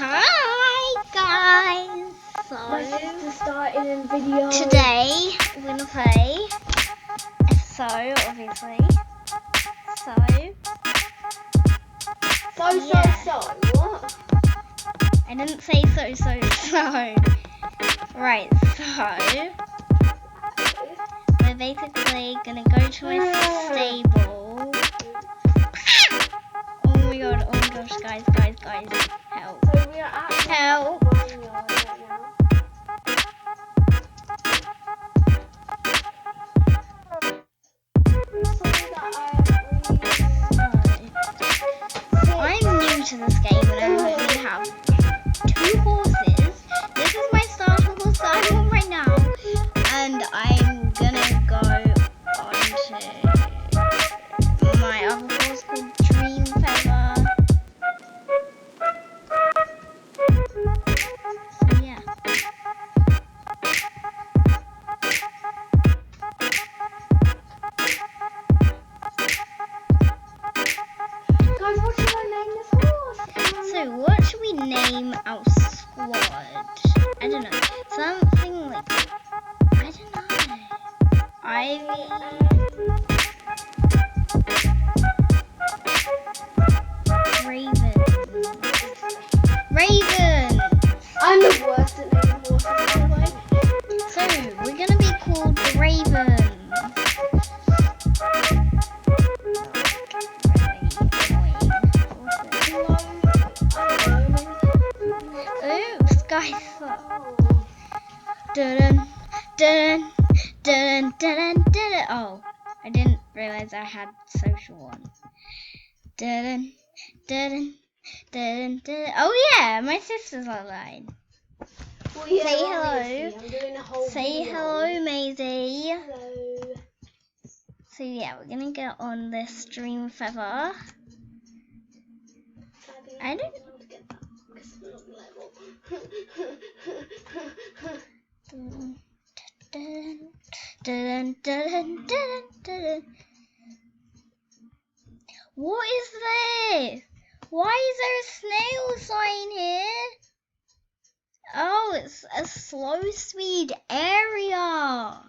Hi guys! My So sister started in video. today we're gonna play SO, obviously. So What? I didn't say so. Right, so we're basically gonna go to my stable. Oh my gosh, guys, help. So we are actually Help. at the barnyard right now. I'm new to this game and I only have 2 horses. This is my starter horse that I'm on right now, and I'm gonna go on to my other horse called Dream Feather. So yeah. Guys, what should I name this horse? So what should we name our squad? I don't know. Something like, I don't know. Ivy. Raven. I'm the worst at naming horses, by the way. So we're gonna be called the Ravens. Oops, guys. Dun dun dun dun dun. Oh, I didn't realize I had social on. Dun dun dun dun. Oh yeah, my sister's online. Well, yeah, Say obviously, hello. I'm doing a whole Say video. hello, Maisie. Hello. So yeah, we're gonna get on this Dream Feather. I don't. Dun, dun, dun, dun, dun, dun. What is this? Why is there a snail sign here? Oh, it's a slow speed area.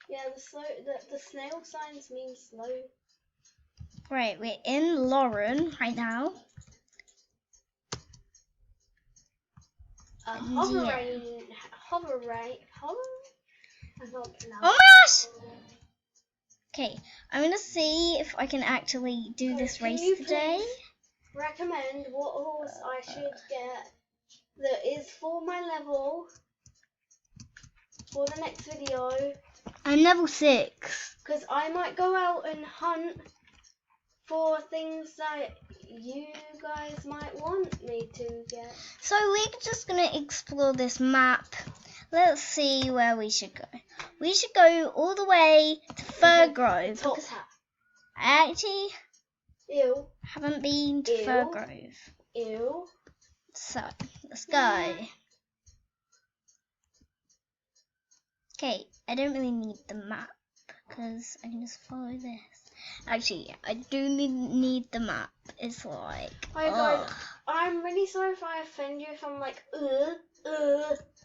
Yeah, the snail signs mean slow. Right, we're in Lauren right now. Hover. I can't pronounce. Oh my gosh! Okay, I'm gonna see if I can actually do this race today. Recommend what horse I should get that is for my level for the next video. I'm level 6. Because I might go out and hunt for things that you guys might want me to get. So we're just gonna explore this map. Let's see where we should go. We should go all the way to Firgrove. Top hat. I actually Ew. haven't been to Firgrove. Ew. So, let's go. Okay, I don't really need the map because I can just follow this. Actually, yeah, I do need the map. It's like, Hi guys, I'm really sorry if I offend you, if I'm like,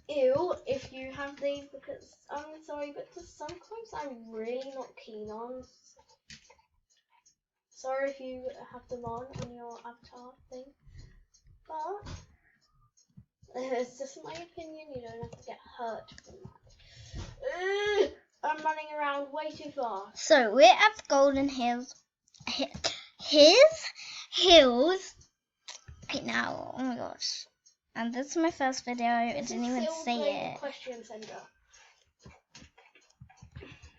ew, if you have these, because I'm sorry, but there's some clothes I'm really not keen on. Sorry if you have them on your avatar thing, but it's just my opinion, you don't have to get hurt from that. I'm running around way too fast. So we're at the Golden Hills. Hills. Right now. Oh my gosh. And this is my first video. I didn't even say it. Question center.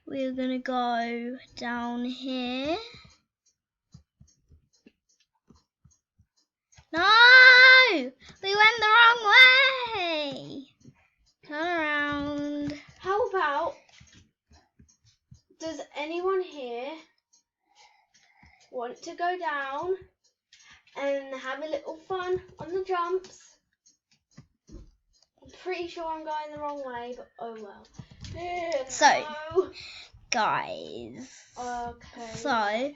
We're gonna go down here. No! We went the wrong way! Turn around. How about, does anyone here want to go down and have a little fun on the jumps? I'm pretty sure I'm going the wrong way, but oh well. So, guys. Okay. So,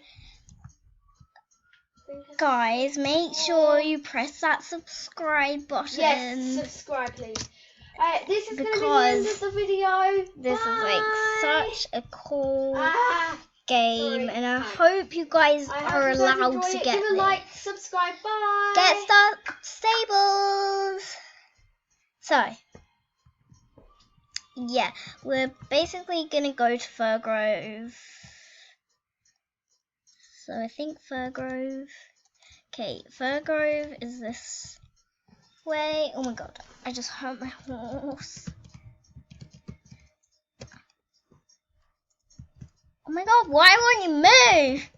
Guys, make sure you press that subscribe button. Yes, subscribe please. Alright, this is going to be the end of the video. This is like such a cool game, sorry. and I hope you guys are allowed to get Give a like, subscribe, bye. Get stuck stables. So, yeah, we're basically gonna go to Firgrove. So I think Firgrove. Okay, Firgrove is this way. Oh my god, I just hurt my horse. Oh my god, why won't you move?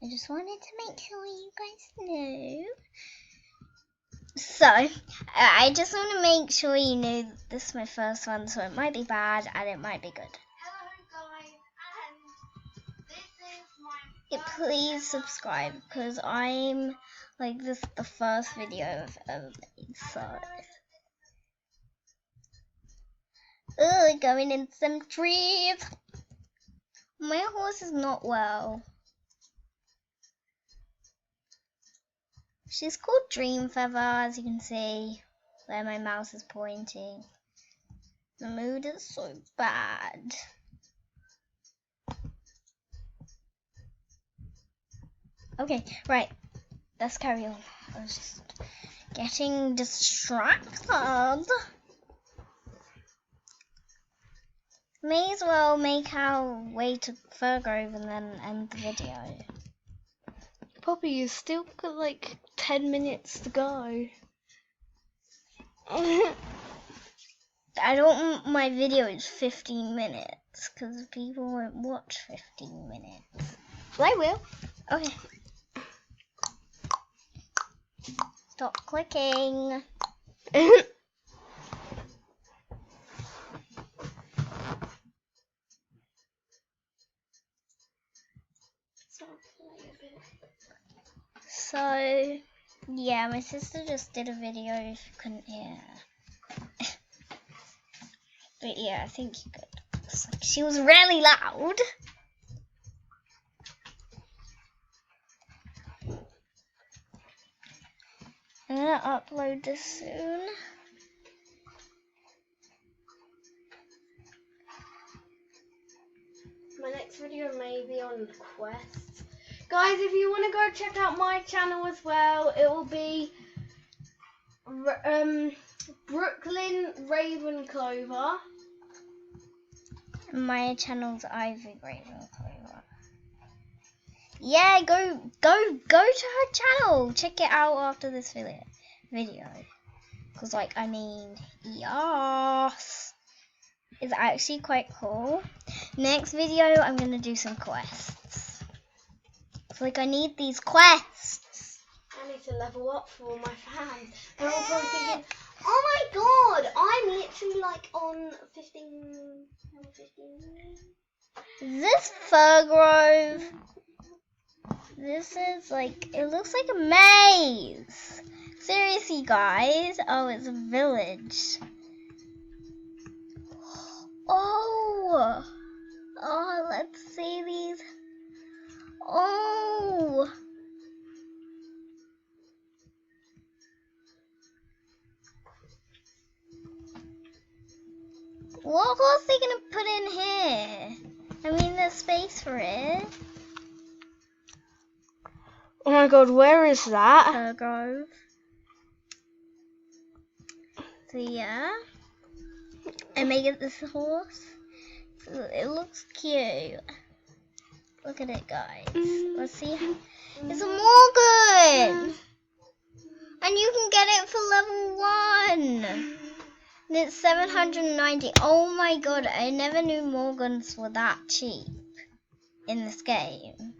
I just wanted to make sure you guys knew. So, I just want to make sure you knew this is my first one, so it might be bad and it might be good. Hello guys, and this is my Please subscribe, because I'm like, this is the first video I've ever made, so. Going in some trees. My horse is not well. She's called Dream Feather, as you can see, where my mouse is pointing. The mood is so bad. Okay, right. Let's carry on. I was just getting distracted. May as well make our way to Firgrove and then end the video. Poppy, you still got like 10 minutes to go. I don't want my videos 15 minutes, because people won't watch 15 minutes. Well, I will. Okay. Stop clicking. So, yeah, my sister just did a video if you couldn't hear. But yeah, I think you could. It's like she was really loud. I'm gonna upload this soon. My next video may be on quests. Guys, if you want to go check out my channel as well, it will be Brooklyn Ravenclover. My channel's Ivy Ravenclover. Yeah, go to her channel. Check it out after this video. Cause like, I mean, yes, it's actually quite cool. Next video, I'm gonna do some quests. It's like I need these quests. I need to level up for all my fans. They're all probably thinking, oh my god, I'm literally like on 15. Is this Firgrove? This is like, it looks like a maze. Seriously, guys. Oh, it's a village. Oh, let's see these. Oh. What horse are they gonna put in here? I mean, there's space for it. Oh my god, where is that? Firgrove. So yeah, I may get this horse. So it looks cute. Look at it, guys. Let's see. It's a Morgan, and you can get it for level 1. And it's 790. Oh my god! I never knew Morgans were that cheap in this game.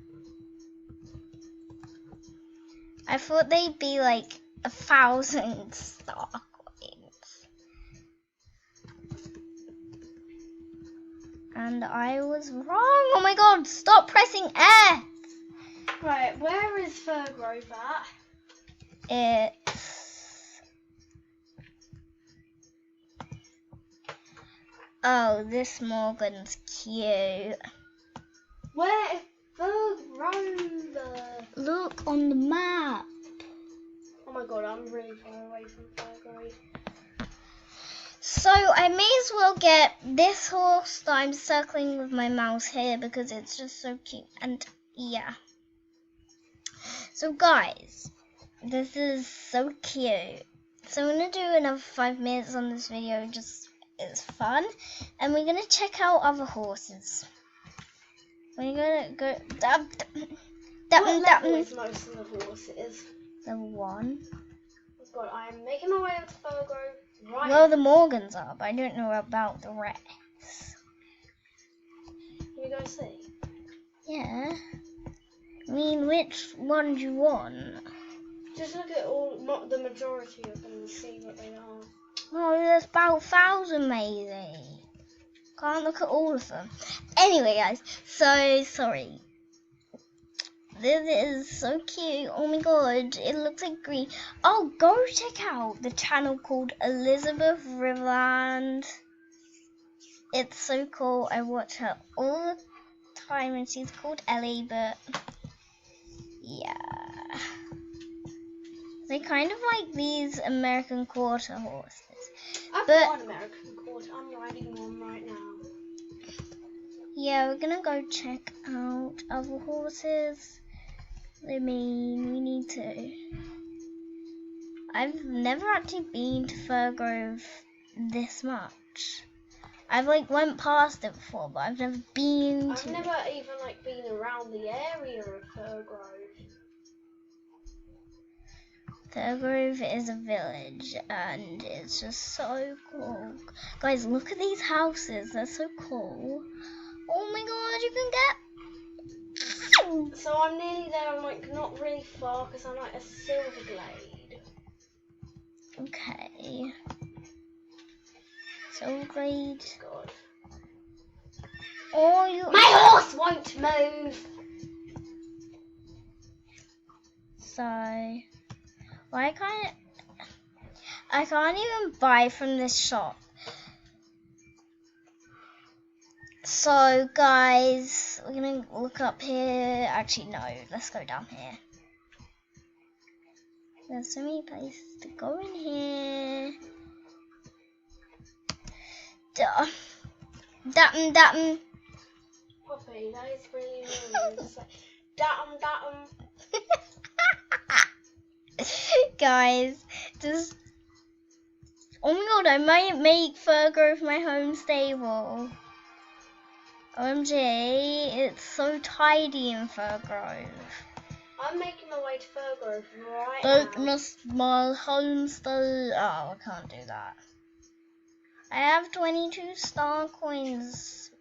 I thought they'd be like 1,000 star coins. And I was wrong. Oh my god, stop pressing F. Right, where is Firgrove at? It's... Oh, this Morgan's cute. Where is Firgrove? Look on the map. Oh my god, I'm really far away from Firgrove. So I may as well get this horse that I'm circling with my mouse here because it's just so cute. And yeah. So guys, this is so cute. So I'm going to do another 5 minutes on this video, just it's fun. And we're going to check out other horses. We're going to go... What level is most of the horses? Level 1. Oh god, I am making my way up to Firgrove right Well, now. the Morgans are, but I don't know about the rest. Can you go see? Yeah. I mean, which one do you want? Just look at the majority of them and see what they are. Oh, there's about 1,000 maybe. Can't look at all of them. Anyway, guys, so sorry. This is so cute. Oh my god, it looks like green. Oh, go check out the channel called Elizabeth Riverland. It's so cool. I watch her all the time and she's called Ellie, but yeah. They kind of like these American Quarter horses. I've got an American Quarter. I'm riding one right now. Yeah, we're gonna go check out other horses. I mean, we need to. I've never actually been to Firgrove this much. I've like went past it before, but I've never been to. I've never even like been around the area of Firgrove. Firgrove is a village, and it's just so cool. Guys, look at these houses. They're so cool. Oh my god, you can get. So I'm nearly there. I'm like not really far because I'm like a silver glade. Okay. So great. God. Oh, you. My horse won't move. So, why can't I can't even buy from this shop. So guys, we're gonna look up here. Actually, no, let's go down here. There's so many places to go in here. Dum. Poppy, that is really annoying. It's like, datum. Guys, just oh my god, I might make Firgrove my home stable. OMG, it's so tidy in Firgrove. I'm making my way to Firgrove right But now. my home stable. Oh, I can't do that. I have 22 star coins.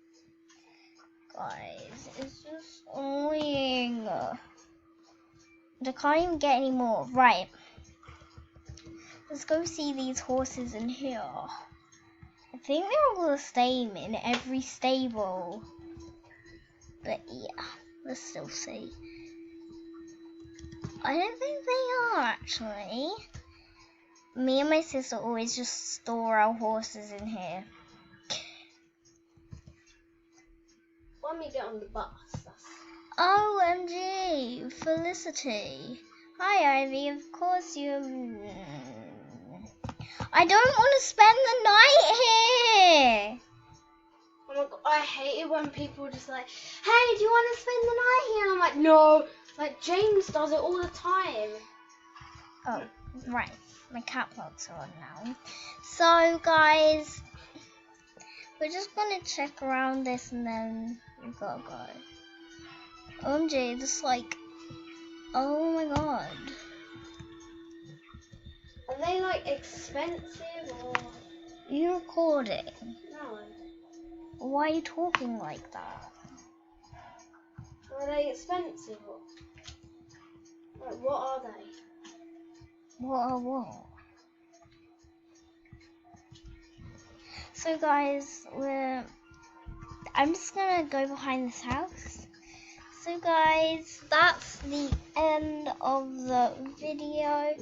Guys, it's just annoying. I can't even get any more. Right. Let's go see these horses in here. I think they're all the same in every stable. But yeah, let's still see. I don't think they are actually. Me and my sister always just store our horses in here. When we get on the bus, that's... OMG, Felicity. Hi Ivy, of course you... I don't want to spend the night here. Oh my god, I hate it when people just like, hey, do you want to spend the night here? And I'm like, no. Like, James does it all the time. Oh, right. My cat vlogs are on now. So, guys, we're just going to check around this and then we gotta go. OMG, just like, oh my god. Are they, like, expensive or... Are you recording? No. Why are you talking like that? Are they expensive or... Like, what are they? What? So guys, I'm just gonna go behind this house So guys, that's the end of the video.